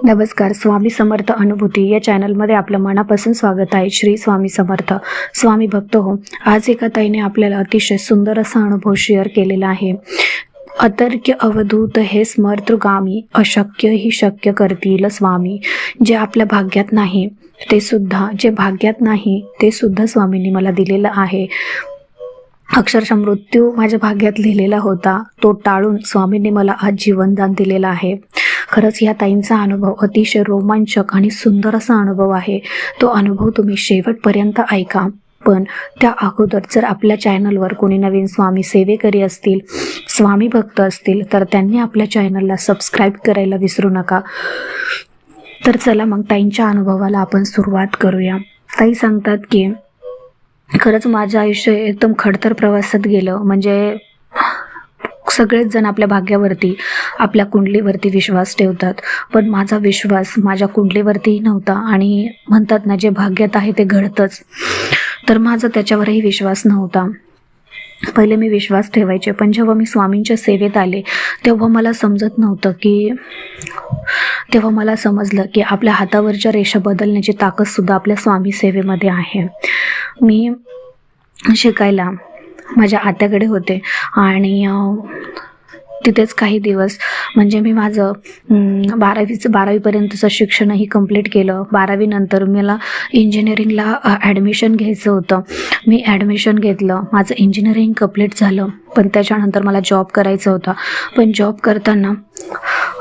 नमस्कार. स्वामी समर्थ अनुभूती या चॅनलमध्ये आपलं मनापासून स्वागत आहे. श्री स्वामी समर्थ. स्वामी भक्त हो, आज एका ताईने आपल्याला अतिशय सुंदर असा अनुभव शेअर केलेला आहे. अतर्क्य अवधूत हे स्मर्तृगामी, अशक्य ही शक्य करतील स्वामी. जे आपल्या भाग्यात नाही ते सुद्धा, जे भाग्यात नाही ते सुद्धा स्वामींनी मला दिलेलं आहे. अक्षरशः मृत्यू माझ्या भाग्यात लिहिलेला होता, तो टाळून स्वामींनी मला आज जीवनदान दिलेलं आहे. खरंच या ताईंचा अनुभव अतिशय रोमांचक आणि सुंदर असा अनुभव आहे. तो अनुभव तुम्ही शेवटपर्यंत ऐका. पण त्या अगोदर जर आपल्या चॅनलवर कोणी नवीन स्वामी सेवेकरी असतील, स्वामी भक्त असतील, तर त्यांनी आपल्या चॅनलला सबस्क्राईब करायला विसरू नका. तर चला मग ताईंच्या अनुभवाला आपण सुरुवात करूया. ताई सांगतात की खरंच माझं आयुष्य एकदम खडतर प्रवासात गेलं. म्हणजे सगळेच जण आपल्या भाग्यावरती, आपल्या कुंडलीवरती विश्वास ठेवतात, पण माझा विश्वास माझ्या कुंडलीवरतीही नव्हता. आणि म्हणतात ना, जे भाग्यात आहे ते घडतंच, तर माझा त्याच्यावरही विश्वास नव्हता. पहिले मी विश्वास ठेवायचे, पण जेव्हा मी स्वामींच्या सेवेत आले तेव्हा मला समजत नव्हतं की तेव्हा मला समजलं की आपल्या हातावरच्या रेषा बदलण्याची ताकदसुद्धा आपल्या स्वामी सेवेमध्ये आहे. मी शिकायला माझ्या आत्याकडे होते आणि तिथेच काही दिवस, म्हणजे मी माझं 12वीपर्यंतचं शिक्षणही कंप्लीट केलं. 12वीनंतर मला इंजिनिअरिंगला ॲडमिशन घ्यायचं होतं. मी ॲडमिशन घेतलं, माझं इंजिनिअरिंग कंप्लीट झालं. पण त्याच्यानंतर मला जॉब करायचा होता. पण जॉब करताना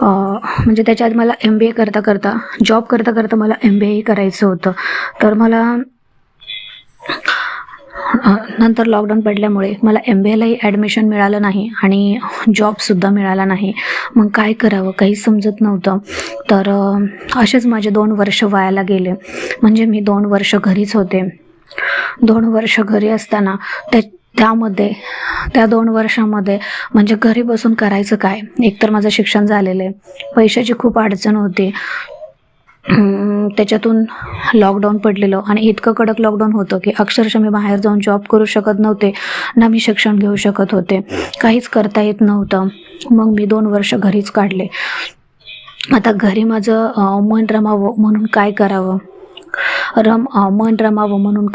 म्हणजे त्याच्यात मला MBA करता मला MBA करायचं होतं. तर मला नंतर लॉकडाऊन पडल्यामुळे मला MBAलाही ॲडमिशन मिळालं नाही आणि जॉबसुद्धा मिळाला नाही. मग काय करावं काही समजत नव्हतं. तर असेच माझे 2 वर्ष वायाला गेले. म्हणजे मी 2 वर्ष घरीच होते. 2 वर्ष घरी असताना त्या 2 वर्षामध्ये म्हणजे घरी बसून करायचं काय. एकतर माझं शिक्षण झालेलं आहे, पैशाची खूप अडचण होती. त्याच्यातून लॉकडाऊन पडलेलं आणि इतकं कडक लॉकडाऊन होतं की अक्षरशः मी बाहेर जाऊन जॉब करू शकत नव्हते, ना मी शिक्षण घेऊ शकत होते. काहीच करता येत नव्हतं. मग मी 2 वर्ष घरीच काढले. आता घरी माझं मन रमावं म्हणून काय करावं, मन रमावं म्हणून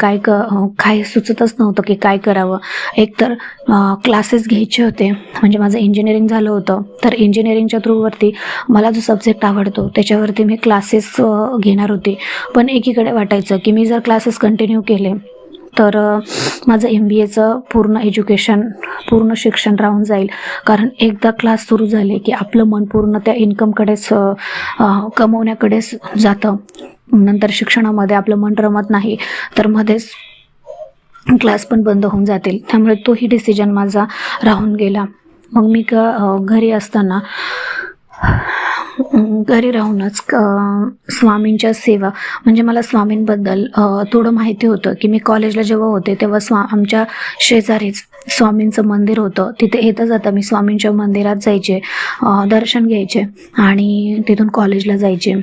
काय सुचतच नव्हतं की काय करावं. एकतर क्लासेस घ्यायचे होते. म्हणजे माझं इंजिनिअरिंग झालं होतं, तर इंजिनिअरिंगच्या थ्रूवरती मला जो सब्जेक्ट आवडतो त्याच्यावरती मी क्लासेस घेणार होते. पण एकीकडे वाटायचं की मी जर क्लासेस कंटिन्यू केले तर माझं MBAचं पूर्ण शिक्षण राहून जाईल. कारण एकदा क्लास सुरू झाले की आपलं मन पूर्ण त्या इन्कमकडेच, कमवण्याकडेच जातं. नंतर शिक्षणामध्ये आपलं मन रमत नाही, तर मध्येच क्लास पण बंद होऊन जातील. त्यामुळे तोही डिसिजन माझा राहून गेला. मग मी घरी राहूनच स्वामींच्या सेवा, म्हणजे मला स्वामींबद्दल थोडं माहिती होतं की मी कॉलेजला जेव्हा होते तेव्हा आमच्या शेजारीच स्वामींचं मंदिर होतं. तिथे येता जाता मी स्वामींच्या मंदिरात जायचे, दर्शन घ्यायचे आणि तिथून कॉलेजला जायचे.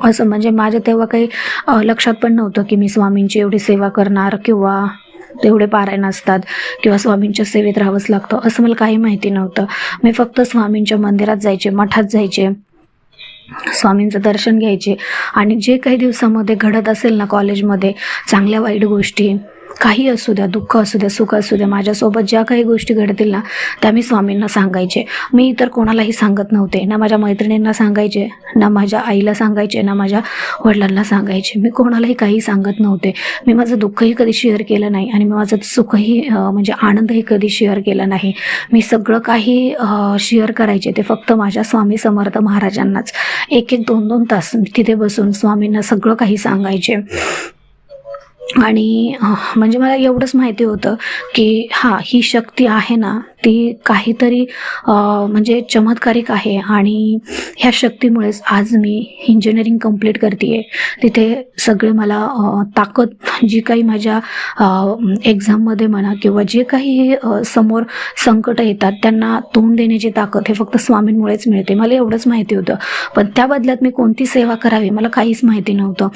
असं म्हणजे माझ्या तेव्हा काही लक्षात पण नव्हतं की मी स्वामींची एवढी सेवा करणार किंवा तेवढे पारायण असतात किंवा स्वामींच्या सेवेत राहावंच लागतं, असं मला काही माहिती नव्हतं. मी फक्त स्वामींच्या मंदिरात जायचे, मठात जायचे, स्वामींचं दर्शन घ्यायचे. आणि जे काही दिवसामध्ये घडत असेल ना कॉलेजमध्ये, चांगल्या वाईट गोष्टी, काही असू द्या, दुःख असू द्या, सुख असू द्या, माझ्यासोबत ज्या काही गोष्टी घडतील ना त्या मी स्वामींना सांगायचे. मी इतर कोणालाही सांगत नव्हते. ना माझ्या मैत्रिणींना सांगायचे, ना माझ्या आईला सांगायचे, ना माझ्या वडिलांना सांगायचे. मी कोणालाही काही सांगत नव्हते. मी माझं दुःखही कधी शेअर केलं नाही आणि मी माझं सुखही म्हणजे आनंदही कधी शेअर केला नाही. मी सगळं काही शेअर करायचे ते फक्त माझ्या स्वामी समर्थ महाराजांनाच. 1-1, 2-2 तास तिथे बसून स्वामींना सगळं काही सांगायचे. आणि म्हणजे मला एवढंच माहिती होतं की ही शक्ती आहे ना, ती काहीतरी म्हणजे चमत्कारिक आहे. आणि ह्या शक्तीमुळेच आज मी इंजिनिअरिंग कंप्लीट करते आहे. तिथे सगळे मला ताकद, जी काही माझ्या एक्झाममध्ये म्हणा किंवा जे काही समोर संकट येतात त्यांना तोंड देण्याची ताकद हे फक्त स्वामींमुळेच मिळते. मला एवढंच माहिती होतं. पण त्या बदल्यात मी कोणती सेवा करावी मला काहीच माहिती नव्हतं.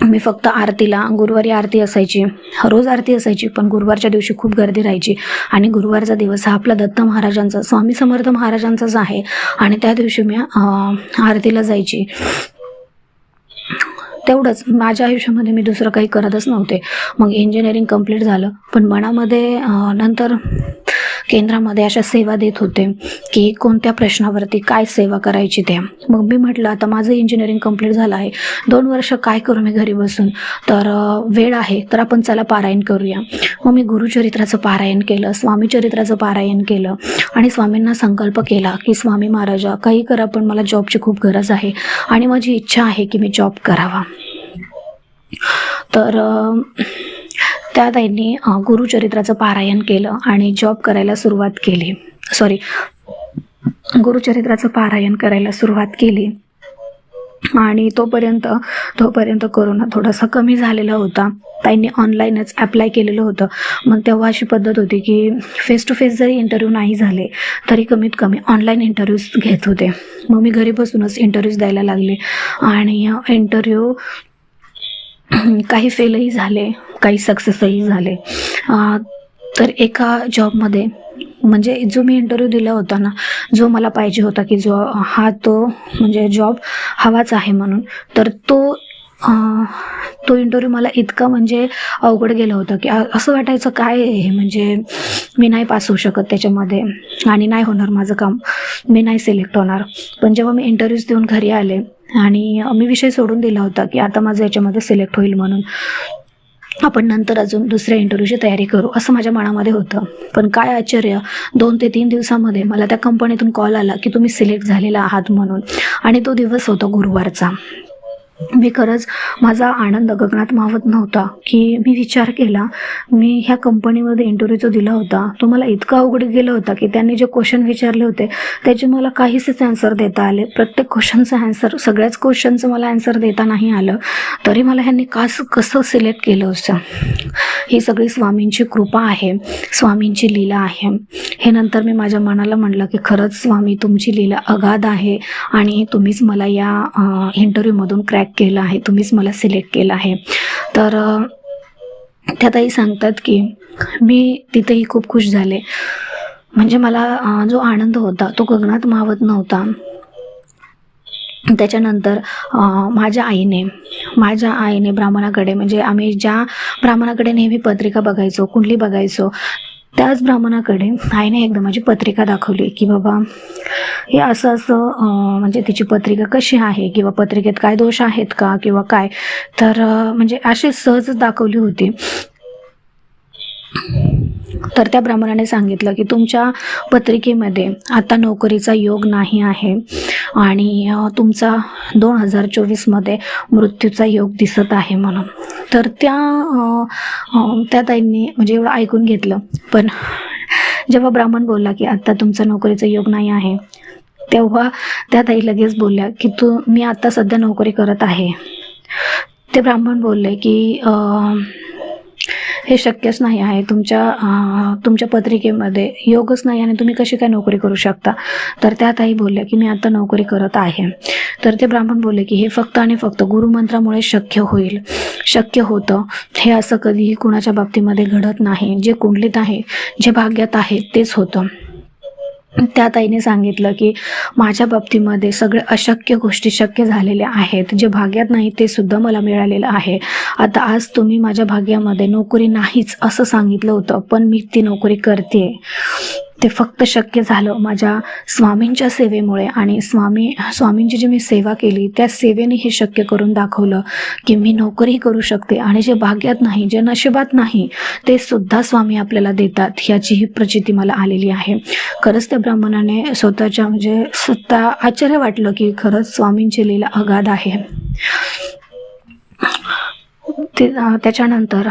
मी फक्त आरतीला, गुरुवारी आरती असायची, रोज आरती असायची, पण गुरुवारच्या दिवशी खूप गर्दी राहायची. आणि गुरुवारचा दिवस हा आपला दत्त महाराजांचा, स्वामी समर्थ महाराजांचाच आहे. आणि त्या दिवशी मी आरतीला जायची. तेवढंच, माझ्या आयुष्यामध्ये मी दुसरं काही करतच नव्हते. मग इंजिनिअरिंग कंप्लीट झालं, पण मनामध्ये नंतर केंद्रामध्ये अशा सेवा देत होते की कोणत्या प्रश्नावरती काय सेवा करायची ते. मग मी म्हटलं आता माझं इंजिनिअरिंग कंप्लीट झालं आहे, 2 वर्ष काय करू मी घरी बसून, तर वेळ आहे तर आपण चला पारायण करूया. मग मी गुरुचरित्राचं पारायण केलं, स्वामी चरित्राचं पारायण केलं आणि स्वामींना संकल्प केला की स्वामी महाराजा काही करा, पण मला जॉबची खूप गरज आहे आणि माझी इच्छा आहे की मी जॉब करावा. तर त्या ताईंनी गुरुचरित्राचं पारायण केलं आणि जॉब करायला सुरुवात केली. गुरुचरित्राचं पारायण करायला सुरुवात केली. आणि तोपर्यंत कोरोना थोडासा कमी झालेला होता. ताईंनी ऑनलाईनच अप्लाय केलेलं होतं. मग तेव्हा अशी पद्धत होती की फेस टू फेस जरी इंटरव्ह्यू नाही झाले तरी कमीत कमी ऑनलाईन इंटरव्ह्यूज घेत होते. मग मी घरी बसूनच इंटरव्ह्यूज द्यायला लागले आणि इंटरव्ह्यू काही फेलही झाले, काही सक्सेसही झाले. तर एका जॉबमध्ये, म्हणजे जो मी इंटरव्ह्यू दिला होता ना, जो मला पाहिजे होता की तो म्हणजे जॉब हवाच आहे म्हणून, तर तो इंटरव्ह्यू मला इतका म्हणजे अवघड गेला होता की असं वाटायचं काय हे, म्हणजे मी नाही पास होऊ शकत त्याच्यामध्ये आणि नाही होणार माझं काम, मी नाही सिलेक्ट होणार. पण जेव्हा मी इंटरव्ह्यूज देऊन घरी आले आणि मी विषय सोडून दिला होता की आता माझं याच्यामध्ये सिलेक्ट होईल म्हणून, आपण नंतर अजून दुसऱ्या इंटरव्ह्यूची तयारी करू, असं माझ्या मनामध्ये होतं. पण काय आश्चर्य, 2 ते 3 दिवसामध्ये मला त्या कंपनीतून कॉल आला की तुम्ही सिलेक्ट झालेला आहात म्हणून. आणि तो दिवस होता गुरुवारचा. मी खरंच, माझा आनंद गगनात मावत नव्हता की मी विचार केला, मी ह्या कंपनीमध्ये इंटरव्ह्यू जो दिला होता तो मला इतका अवघड गेला होता की त्यांनी जे क्वेश्चन विचारले होते त्याचे मला काहीच आन्सर देता आले. प्रत्येक क्वेश्चनचं आन्सर, सगळ्याच क्वेश्चनचं मला आन्सर देता नाही आलं, तरी मला ह्यांनी कसं सिलेक्ट केलं असं. ही सगळी स्वामींची कृपा आहे, स्वामींची लीला आहे. हे नंतर मी माझ्या मनाला म्हटलं की खरंच स्वामी तुमची लीला अगाध आहे आणि तुम्हीच मला या इंटरव्ह्यूमधून क्रॅक केलं आहे, तुम्हीच मला सिलेक्ट केलं आहे. तर त्या ताई सांगतात की मी तिथेही खूप खुश झाले. म्हणजे मला जो आनंद होता तो गगनात मावत नव्हता. त्याच्यानंतर माझ्या आईने ब्राह्मणाकडे, म्हणजे आम्ही ज्या ब्राह्मणाकडे नेहमी पत्रिका बघायचो, कुंडली बघायचो, त्याच ब्राह्मणाकडे आईने एकदा माझी पत्रिका दाखवली की बाबा हे असं म्हणजे तिची पत्रिका कशी आहे किंवा पत्रिकेत काय दोष आहेत का किंवा काय. तर म्हणजे अशी सहजच दाखवली होती. तर त्या ब्राह्मणाने सांगितलं की तुमच्या पत्रिकेमध्ये आता नोकरीचा योग नाही आहे आणि तुमचा 2024मध्ये मृत्यूचा योग दिसत आहे म्हणून. तर त्या ताईंनी म्हणजे एवढं ऐकून घेतलं. पण जेव्हा ब्राह्मण बोलला की आता तुमचा नोकरीचा योग नाही आहे, तेव्हा त्या ताई लगेच बोलल्या की मी आता सध्या नोकरी करत आहे. ते ब्राह्मण बोलले की हे शक्यच नाही आहे, तुमच्या पत्रिकेमध्ये योगच नाही आणि तुम्ही कशी काय नोकरी करू शकता. तर त्या ताई बोलल्या की मी आता नोकरी करत आहे. तर ते ब्राह्मण बोलले की हे फक्त आणि फक्त गुरुमंत्रामुळे शक्य होतं. हे असं कधीही कुणाच्या बाबतीमध्ये घडत नाही. जे कुंडलीत आहे, जे भाग्यात आहे तेच होतं. त्या ताईने सांगितलं की माझ्या बाबतीमध्ये सगळे अशक्य गोष्टी शक्य झालेल्या आहेत, जे भाग्यात नाही ते सुद्धा मला मिळालेलं आहे. आता आज तुम्ही माझ्या भाग्यामध्ये नोकरी नाहीच असं सांगितलं होतं, पण मी ती नोकरी करते. ते फक्त शक्य झालं माझ्या स्वामींच्या सेवेमुळे आणि स्वामींची जी मी सेवा केली त्या सेवेने हे शक्य करून दाखवलं की मी नोकरी करू शकते आणि जे भाग्यात नाही, जे नशिबात नाही ते सुद्धा स्वामी आपल्याला देतात, ह्याची ही प्रचिती मला आलेली आहे. खरंच त्या ब्राह्मणाने स्वतः आश्चर्य वाटलं की खरंच स्वामींची लीला अगाध आहे. त्याच्यानंतर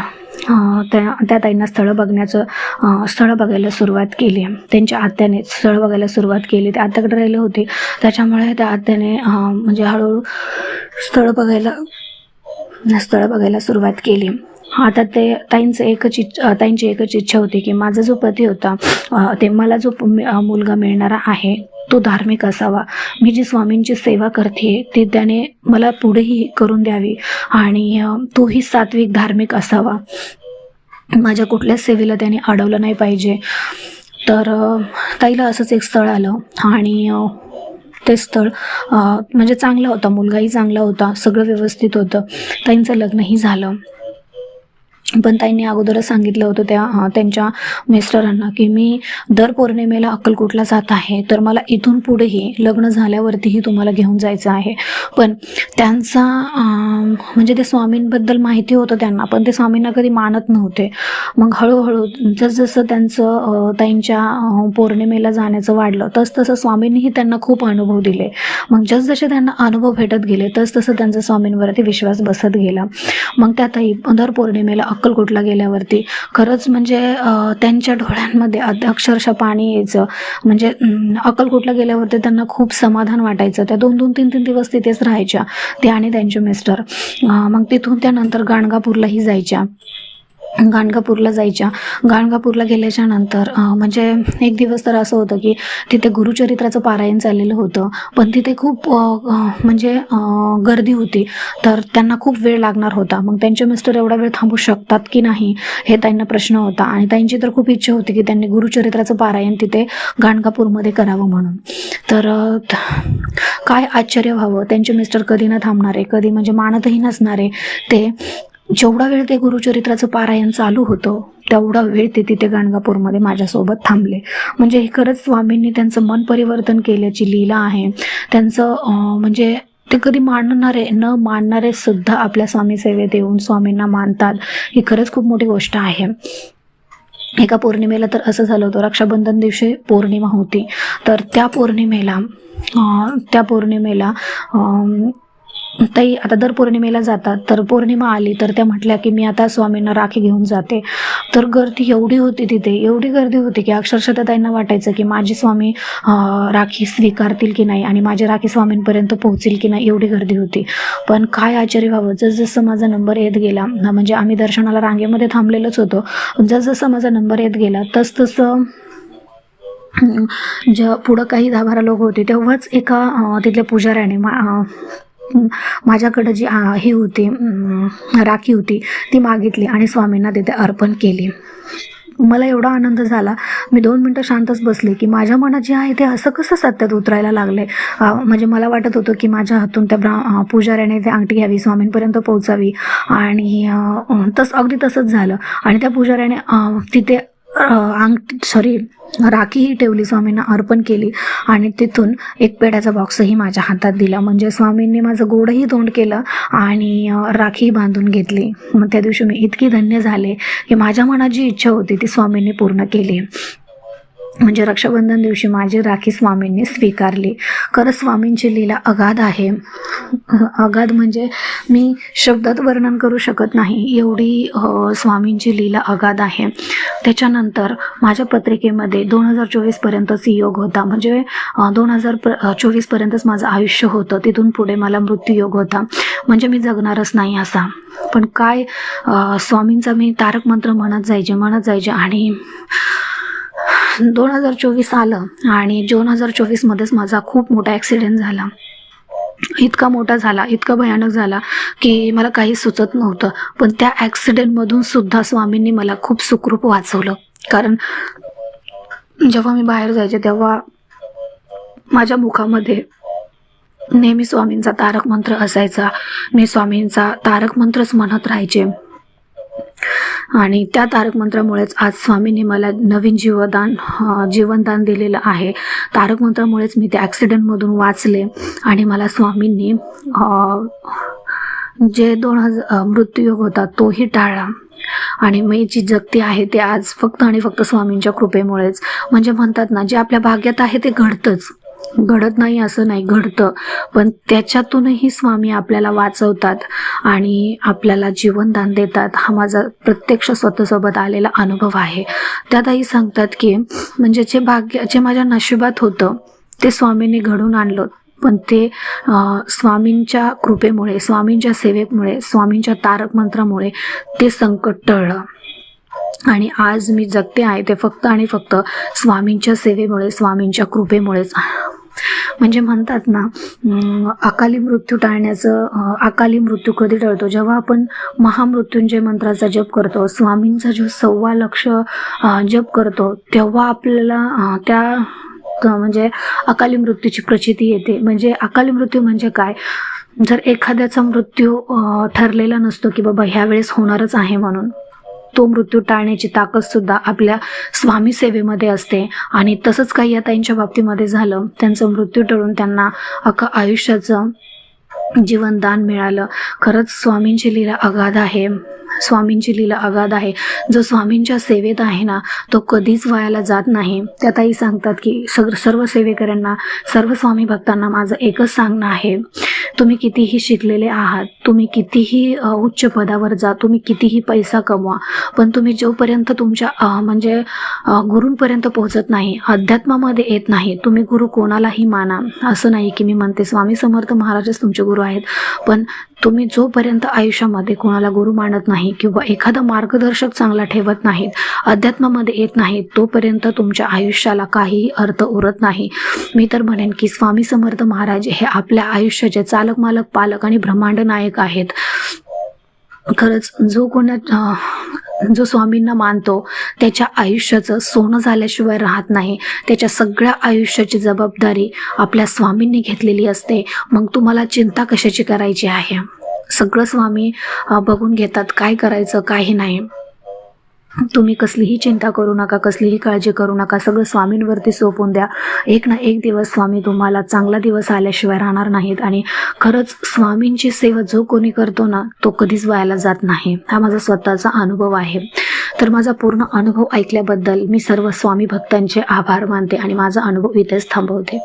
त्या ताईंना स्थळ बघायला सुरुवात केली. त्यांच्या आत्याने स्थळ बघायला सुरुवात केली. ते आत्याकडे राहिले होते, त्याच्यामुळे त्या आत्याने म्हणजे हळूहळू स्थळ बघायला सुरुवात केली. आता ते ताईंची एकच इच्छा होती की माझा जो पती होता ते मला जो मुलगा मिळणारा आहे तो धार्मिक असावा. मी जी स्वामींची सेवा करते ती त्याने मला पुढेही करून द्यावी आणि तोही सात्विक धार्मिक असावा. माझ्या कुठल्याच सेवेला त्याने अडवलं नाही पाहिजे. तर ताईला असंच एक स्थळ आलं आणि ते स्थळ म्हणजे चांगलं होतं, मुलगाही चांगला होता, सगळं व्यवस्थित होतं. ताईंचं लग्नही झालं. पण ताईंनी अगोदरच सांगितलं होतं त्यांच्या मिस्टरांना की मी दर पौर्णिमेला अक्कलकोटला जात आहे, तर मला इथून पुढेही लग्न झाल्यावरतीही तुम्हाला घेऊन जायचं आहे. पण त्यांचा म्हणजे ते स्वामींबद्दल माहिती होतं त्यांना, पण ते स्वामींना कधी मानत नव्हते. मग हळूहळू जसजसं त्यांचं ताईंच्या पौर्णिमेला जाण्याचं वाढलं तसतसं स्वामींनीही त्यांना खूप अनुभव दिले. मग जसजसे त्यांना अनुभव भेटत गेले तसतसं त्यांचा स्वामींवरती विश्वास बसत गेला. मग त्या ताई दर पौर्णिमेला अक्कलकोटला गेल्यावरती खरंच म्हणजे त्यांच्या डोळ्यांमध्ये अक्षरशः पाणी यायचं. म्हणजे अक्कलकोटला गेल्यावरती त्यांना खूप समाधान वाटायचं. त्या 2-2, 3-3 दिवस तिथेच राहायच्या, ते आणि त्यांचे मिस्टर. मग तिथून त्यानंतर गाणगापूरलाही जायच्या. गाणगापूरला गेल्याच्या नंतर म्हणजे एक दिवस तर असं होतं की तिथे गुरुचरित्राचं पारायण चाललेलं होतं, पण तिथे खूप म्हणजे गर्दी होती, तर त्यांना खूप वेळ लागणार होता. मग त्यांचे मिस्टर एवढा वेळ थांबू शकतात की नाही हे ताईंना प्रश्न होता. आणि ताईंची तर खूप इच्छा होती की त्यांनी गुरुचरित्राचं पारायण तिथे गाणगापूरमध्ये करावं म्हणून. तर काय आश्चर्य व्हावं, त्यांचे मिस्टर कधी न थांबणारे, कधी म्हणजे मानतही नसणारे, ते जेवढा वेळ ते गुरुचरित्राचं पारायण चालू होतं तेवढा वेळ ते तिथे गाणगापूरमध्ये माझ्यासोबत थांबले. म्हणजे हे खरंच स्वामींनी त्यांचं मन परिवर्तन केल्याची लीला आहे. त्यांचं म्हणजे ते कधी न मानणारे सुद्धा आपल्या स्वामी सेवेत येऊन स्वामींना मानतात. ही खरंच खूप मोठी गोष्ट आहे. एका पौर्णिमेला तर असं झालं होतं, रक्षाबंधन दिवशी पौर्णिमा होती, तर त्या पौर्णिमेला ताई आता दर पौर्णिमेला जातात, तर पौर्णिमा आली तर त्या म्हटल्या की मी आता स्वामींना राखी घेऊन जाते. तर गर्दी एवढी होती तिथे, एवढी गर्दी होती की अक्षरशः त्या ताईंना वाटायचं की माझी स्वामी राखी स्वीकारतील की नाही आणि माझी राखी स्वामींपर्यंत पोहोचेल की नाही, एवढी गर्दी होती. पण काय आश्चर्य व्हावं, जसजसं माझा नंबर येत गेला, म्हणजे आम्ही दर्शनाला रांगेमध्ये थांबलेलोच होतो, जसजसं माझा नंबर येत गेला तसतसं पुढं काही 10-12 लोक होते, तेव्हाच एका तिथल्या पुजाऱ्याने माझ्याकडं जी ही होती राखी होती ती मागितली आणि स्वामींना तिथे अर्पण केली. मला एवढा आनंद झाला, मी 2 मिनटं शांतच बसले की माझ्या मनात जे आहे ते असं कसं सत्यात उतरायला लागले. म्हणजे मला वाटत होतं की माझ्या हातून त्या पुजाऱ्याने ते अंगठी घ्यावी, स्वामींपर्यंत पोहोचावी, आणि अगदी तसंच झालं. आणि त्या पुजाऱ्याने तिथे राखीही ठेवली, स्वामींना अर्पण केली आणि तिथून एक पेढ्याचा बॉक्सही माझ्या हातात दिला. म्हणजे स्वामींनी माझं गोडही तोंड केलं आणि राखी बांधून घेतली. मग त्या दिवशी मी इतकी धन्य झाले की माझ्या मनात जी इच्छा होती ती स्वामींनी पूर्ण केली. म्हणजे रक्षाबंधन दिवशी माझी राखी स्वामींनी स्वीकारली. खरंच स्वामींची लीला अगाध आहे. अगाध म्हणजे मी शब्दात वर्णन करू शकत नाही, एवढी स्वामींची लीला अगाध आहे. त्याच्यानंतर माझ्या पत्रिकेमध्ये 2024पर्यंतच योग होता. म्हणजे 2024पर्यंतच माझं आयुष्य होतं, तिथून पुढे मला मृत्यूयोग होता. म्हणजे मी जगणारच नाही असा. पण काय स्वामींचा मी तारक मंत्र म्हणत जायचे आणि 2024 आलं आणि 2024मध्येच माझा खूप मोठा ॲक्सिडेंट झाला. इतका मोठा झाला, इतका भयानक झाला की मला काही सुचत नव्हतं. पण त्या ॲक्सिडेंटमधून सुद्धा स्वामींनी मला खूप सुखरूप वाचवलं. कारण जेव्हा मी बाहेर जायचे तेव्हा माझ्या मुखामध्ये नेहमी स्वामींचा तारक मंत्र असायचा. मी स्वामींचा तारक मंत्रच म्हणत राहायचे आणि त्या तारक मंत्रामुळेच आज स्वामींनी मला नवीन जीवनदान दिलेलं आहे. तारक मंत्रामुळेच मी त्या ॲक्सिडेंटमधून वाचले आणि मला स्वामींनी जे 2000 मृत्यूयोग होता तोही टाळला. आणि मी जी जगती आहे ते आज फक्त आणि फक्त स्वामींच्या कृपेमुळेच. म्हणजे म्हणतात ना, जे आपल्या भाग्यात आहे ते घडतंच, घडत नाही असं नाही, घडतं. पण त्याच्यातूनही स्वामी आपल्याला वाचवतात आणि आपल्याला जीवनदान देतात. हा माझा प्रत्यक्ष स्वतःसोबत आलेला अनुभव आहे. त्यातही सांगतात की म्हणजे जे माझ्या नशिबात होतं ते स्वामींनी घडून आणलं, पण ते स्वामींच्या कृपेमुळे, स्वामींच्या सेवेमुळे, स्वामींच्या तारक मंत्रामुळे ते संकट टळलं. आणि आज मी जगते आहे ते फक्त आणि फक्त स्वामींच्या सेवेमुळे, स्वामींच्या कृपेमुळेच. म्हणजे म्हणतात ना, अकाली मृत्यू टाळण्याचं, अकाली मृत्यू कधी टळतो? जेव्हा आपण महामृत्युंजय मंत्राचा जप करतो, स्वामींचा जो 1.25 लक्ष जप करतो, तेव्हा आपल्याला म्हणजे अकाली मृत्यूची प्रचिती येते. म्हणजे अकाली मृत्यू म्हणजे काय? जर एखाद्याचा मृत्यू ठरलेला नसतो की बाबा ह्या वेळेस होणारच आहे म्हणून, तो मृत्यू टाळण्याची ताकद सुद्धा आपल्या स्वामी सेवेमध्ये असते. आणि तसंच काही या ताईंच्या बाबतीमध्ये झालं. त्यांचं मृत्यू टळून त्यांना अख्खं आयुष्याचं जीवनदान मिळालं. खरंच स्वामींची लीला अगाध आहे, स्वामींची लीला अगाध आहे. जो स्वामींच्या सेवेत आहे ना, तो कधीच वायाला जात नाही. त्या ताई सांगतात की सर्व सेवेकऱ्यांना, सर्व स्वामी भक्तांना माझं एकच सांगणं आहे, तुम्ही कितीही शिकलेले आहात, तुम्ही कितीही उच्च पदावर जा, तुम्ही कितीही पैसा कमवा, पण तुम्ही जोपर्यंत तुमच्या म्हणजे गुरूंपर्यंत पोहोचत नाही, अध्यात्मामध्ये येत नाही, तुम्ही गुरु कोणालाही माना. असं नाही की मी म्हणते स्वामी समर्थ महाराजच तुमचे गुरु आहेत, पण तुम्ही जोपर्यंत आयुष्यामध्ये कोणाला गुरु मानत नाही किंवा एखादा मार्गदर्शक चांगला ठेवत नाहीत, अध्यात्मामध्ये येत नाहीत, तोपर्यंत तुमच्या आयुष्याला काहीही अर्थ उरत नाही. मी तर म्हणेन की स्वामी समर्थ महाराज हे आपल्या आयुष्याचे चालक, मालक, पालक आणि ब्रह्मांड नायक आहेत. खरंच जो स्वामींना मानतो त्याच्या आयुष्याचं सोनं झाल्याशिवाय राहत नाही. त्याच्या सगळ्या आयुष्याची जबाबदारी आपल्या स्वामींनी घेतलेली असते. मग तुम्हाला चिंता कशाची करायची आहे? सगळं स्वामी बघून घेतात, काय करायचं काही नाही. तुम्ही कसलीही चिंता करू नका, कसलीही काळजी करू नका, सगळं स्वामींवरती सोपवून द्या. एक ना एक दिवस स्वामी तुम्हाला चांगला दिवस आल्याशिवाय राहणार नाहीत. आणि खरंच स्वामींची सेवा जो कोणी करतो ना, तो कधीच वायाला जात नाही. हा माझा स्वतःचा अनुभव आहे. तर माझा पूर्ण अनुभव ऐकल्याबद्दल मी सर्व स्वामी भक्तांचे आभार मानते आणि माझा अनुभव इथेच थांबवते.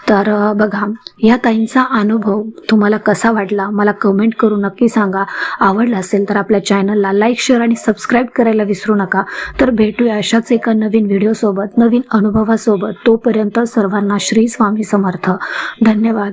तर बघा, या ताईंचा अनुभव तुम्हाला कसा वाटला मला कमेंट करून नक्की सांगा. आवडला असेल तर आपल्या चॅनलला लाईक, शेअर आणि सबस्क्राईब करायला विसरू नका. तर भेटूया अशाच एका नवीन व्हिडिओसोबत, नवीन अनुभवासोबत. तोपर्यंत सर्वांना श्री स्वामी समर्थ. धन्यवाद.